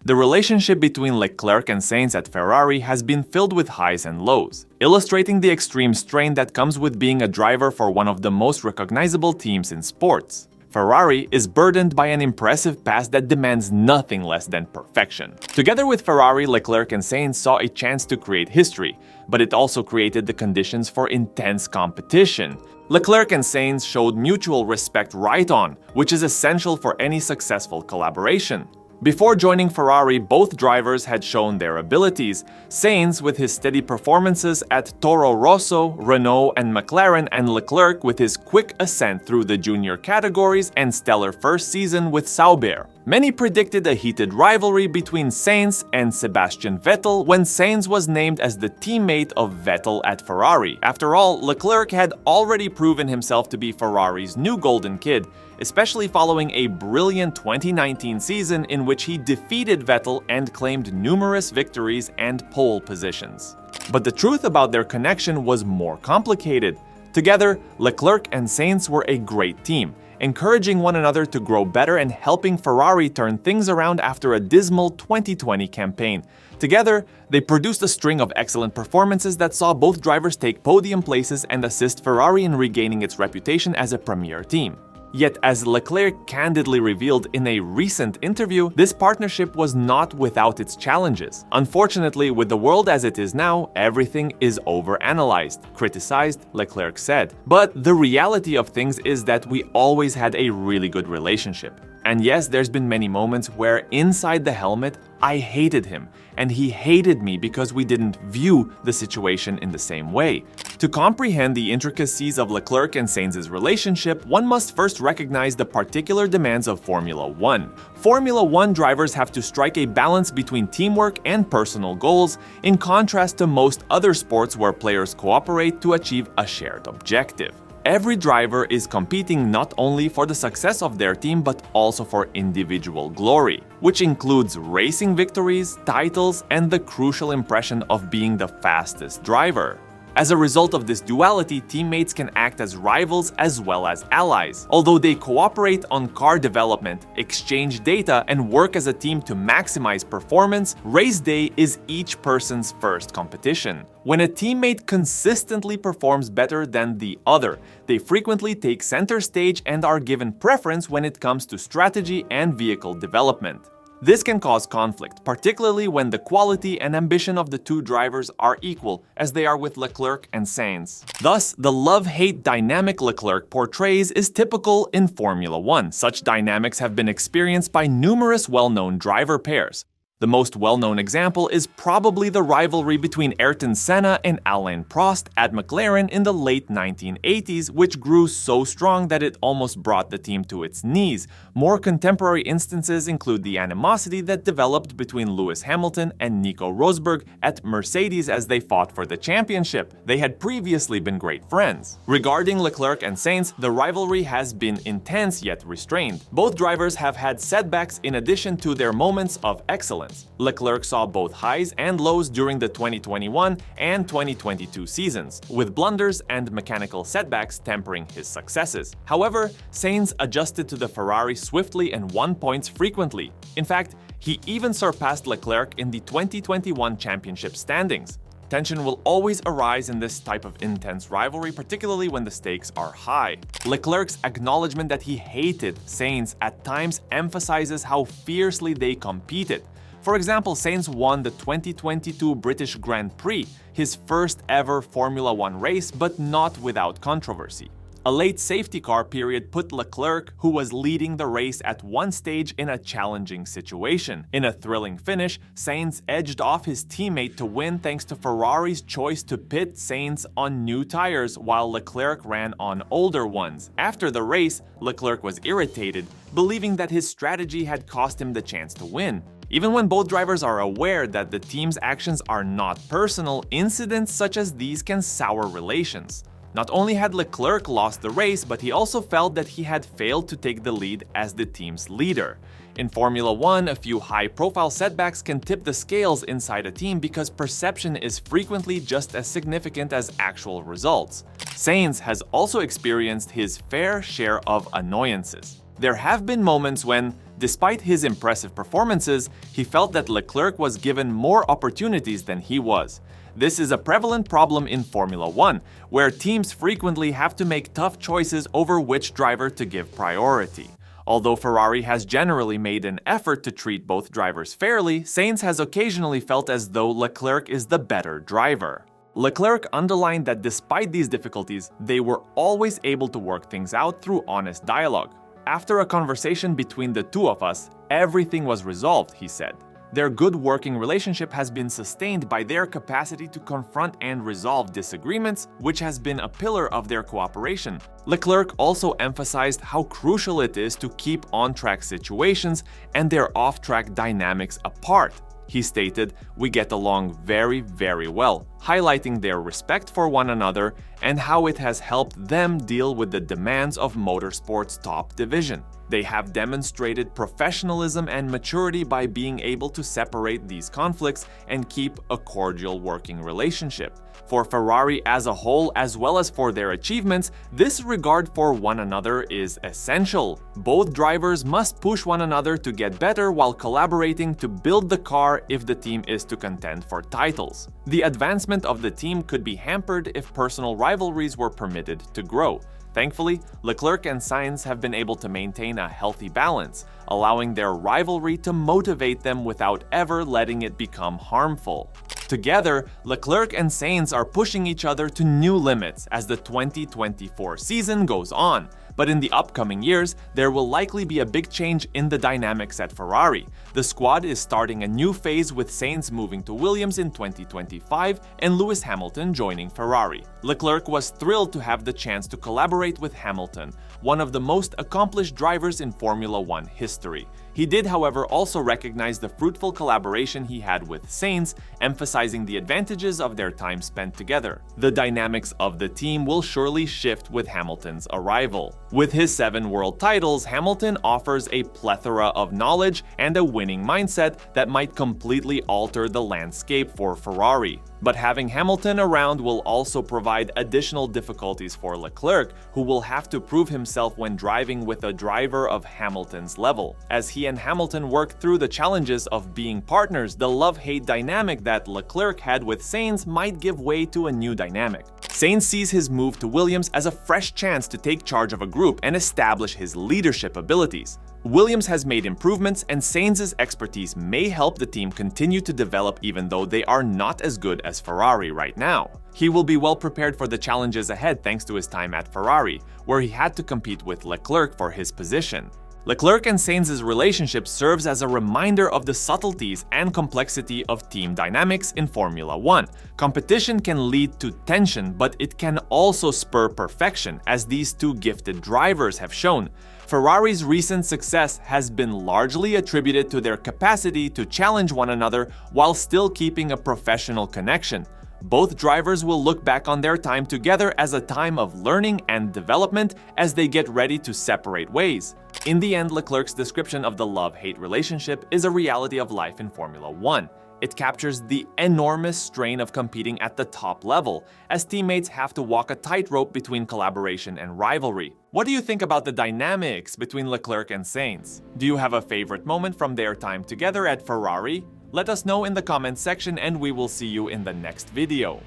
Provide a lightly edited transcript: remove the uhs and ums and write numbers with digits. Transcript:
The relationship between Leclerc and Sainz at Ferrari has been filled with highs and lows, illustrating the extreme strain that comes with being a driver for one of the most recognizable teams in sports. Ferrari is burdened by an impressive past that demands nothing less than perfection. Together with Ferrari, Leclerc and Sainz saw a chance to create history, but it also created the conditions for intense competition. Leclerc and Sainz showed mutual respect right on, which is essential for any successful collaboration. Before joining Ferrari, both drivers had shown their abilities. Sainz with his steady performances at Toro Rosso, Renault and McLaren, and Leclerc with his quick ascent through the junior categories and stellar first season with Sauber. Many predicted a heated rivalry between Sainz and Sebastian Vettel when Sainz was named as the teammate of Vettel at Ferrari. After all, Leclerc had already proven himself to be Ferrari's new golden kid, especially following a brilliant 2019 season in which he defeated Vettel and claimed numerous victories and pole positions. But the truth about their connection was more complicated. Together, Leclerc and Sainz were a great team, encouraging one another to grow better and helping Ferrari turn things around after a dismal 2020 campaign. Together, they produced a string of excellent performances that saw both drivers take podium places and assist Ferrari in regaining its reputation as a premier team. Yet, as Leclerc candidly revealed in a recent interview, this partnership was not without its challenges. Unfortunately, with the world as it is now, everything is overanalyzed, criticized, Leclerc said. But the reality of things is that we always had a really good relationship. And yes, there's been many moments where inside the helmet, I hated him, and he hated me because we didn't view the situation in the same way. To comprehend the intricacies of Leclerc and Sainz's relationship, one must first recognize the particular demands of Formula One. Formula One drivers have to strike a balance between teamwork and personal goals, in contrast to most other sports where players cooperate to achieve a shared objective. Every driver is competing not only for the success of their team but also for individual glory, which includes racing victories, titles, and the crucial impression of being the fastest driver. As a result of this duality, teammates can act as rivals as well as allies. Although they cooperate on car development, exchange data, and work as a team to maximize performance, race day is each person's first competition. When a teammate consistently performs better than the other, they frequently take center stage and are given preference when it comes to strategy and vehicle development. This can cause conflict, particularly when the quality and ambition of the two drivers are equal, as they are with Leclerc and Sainz. Thus, the love-hate dynamic Leclerc portrays is typical in Formula One. Such dynamics have been experienced by numerous well-known driver pairs. The most well-known example is probably the rivalry between Ayrton Senna and Alain Prost at McLaren in the late 1980s, which grew so strong that it almost brought the team to its knees. More contemporary instances include the animosity that developed between Lewis Hamilton and Nico Rosberg at Mercedes as they fought for the championship. They had previously been great friends. Regarding Leclerc and Sainz, the rivalry has been intense yet restrained. Both drivers have had setbacks in addition to their moments of excellence. Leclerc saw both highs and lows during the 2021 and 2022 seasons, with blunders and mechanical setbacks tempering his successes. However, Sainz adjusted to the Ferrari swiftly and won points frequently. In fact, he even surpassed Leclerc in the 2021 championship standings. Tension will always arise in this type of intense rivalry, particularly when the stakes are high. Leclerc's acknowledgement that he hated Sainz at times emphasizes how fiercely they competed. For example, Sainz won the 2022 British Grand Prix, his first ever Formula One race, but not without controversy. A late safety car period put Leclerc, who was leading the race at one stage, in a challenging situation. In a thrilling finish, Sainz edged off his teammate to win thanks to Ferrari's choice to pit Sainz on new tires while Leclerc ran on older ones. After the race, Leclerc was irritated, believing that his strategy had cost him the chance to win. Even when both drivers are aware that the team's actions are not personal, incidents such as these can sour relations. Not only had Leclerc lost the race, but he also felt that he had failed to take the lead as the team's leader. In Formula One, a few high-profile setbacks can tip the scales inside a team because perception is frequently just as significant as actual results. Sainz has also experienced his fair share of annoyances. There have been moments when, despite his impressive performances, he felt that Leclerc was given more opportunities than he was. This is a prevalent problem in Formula 1, where teams frequently have to make tough choices over which driver to give priority. Although Ferrari has generally made an effort to treat both drivers fairly, Sainz has occasionally felt as though Leclerc is the better driver. Leclerc underlined that despite these difficulties, they were always able to work things out through honest dialogue. After a conversation between the two of us, everything was resolved, he said. Their good working relationship has been sustained by their capacity to confront and resolve disagreements, which has been a pillar of their cooperation. Leclerc also emphasized how crucial it is to keep on-track situations and their off-track dynamics apart. He stated, "We get along very, very well," highlighting their respect for one another and how it has helped them deal with the demands of motorsport's top division. They have demonstrated professionalism and maturity by being able to separate these conflicts and keep a cordial working relationship. For Ferrari as a whole, as well as for their achievements, this regard for one another is essential. Both drivers must push one another to get better while collaborating to build the car if the team is to contend for titles. The advancement of the team could be hampered if personal rivalries were permitted to grow. Thankfully, Leclerc and Sainz have been able to maintain a healthy balance, allowing their rivalry to motivate them without ever letting it become harmful. Together, Leclerc and Sainz are pushing each other to new limits as the 2024 season goes on. But in the upcoming years, there will likely be a big change in the dynamics at Ferrari. The squad is starting a new phase with Sainz moving to Williams in 2025 and Lewis Hamilton joining Ferrari. Leclerc was thrilled to have the chance to collaborate with Hamilton, one of the most accomplished drivers in Formula 1 history. He did, however, also recognize the fruitful collaboration he had with Sainz, emphasizing the advantages of their time spent together. The dynamics of the team will surely shift with Hamilton's arrival. With his 7 world titles, Hamilton offers a plethora of knowledge and a winning mindset that might completely alter the landscape for Ferrari. But having Hamilton around will also provide additional difficulties for Leclerc, who will have to prove himself when driving with a driver of Hamilton's level. As he and Hamilton work through the challenges of being partners, the love-hate dynamic that Leclerc had with Sainz might give way to a new dynamic. Sainz sees his move to Williams as a fresh chance to take charge of a group and establish his leadership abilities. Williams has made improvements, and Sainz's expertise may help the team continue to develop even though they are not as good as Ferrari right now. He will be well prepared for the challenges ahead thanks to his time at Ferrari, where he had to compete with Leclerc for his position. Leclerc and Sainz's relationship serves as a reminder of the subtleties and complexity of team dynamics in Formula 1. Competition can lead to tension, but it can also spur perfection, as these two gifted drivers have shown. Ferrari's recent success has been largely attributed to their capacity to challenge one another while still keeping a professional connection. Both drivers will look back on their time together as a time of learning and development as they get ready to separate ways. In the end, Leclerc's description of the love-hate relationship is a reality of life in Formula 1. It captures the enormous strain of competing at the top level, as teammates have to walk a tightrope between collaboration and rivalry. What do you think about the dynamics between Leclerc and Sainz? Do you have a favorite moment from their time together at Ferrari? Let us know in the comments section, and we will see you in the next video.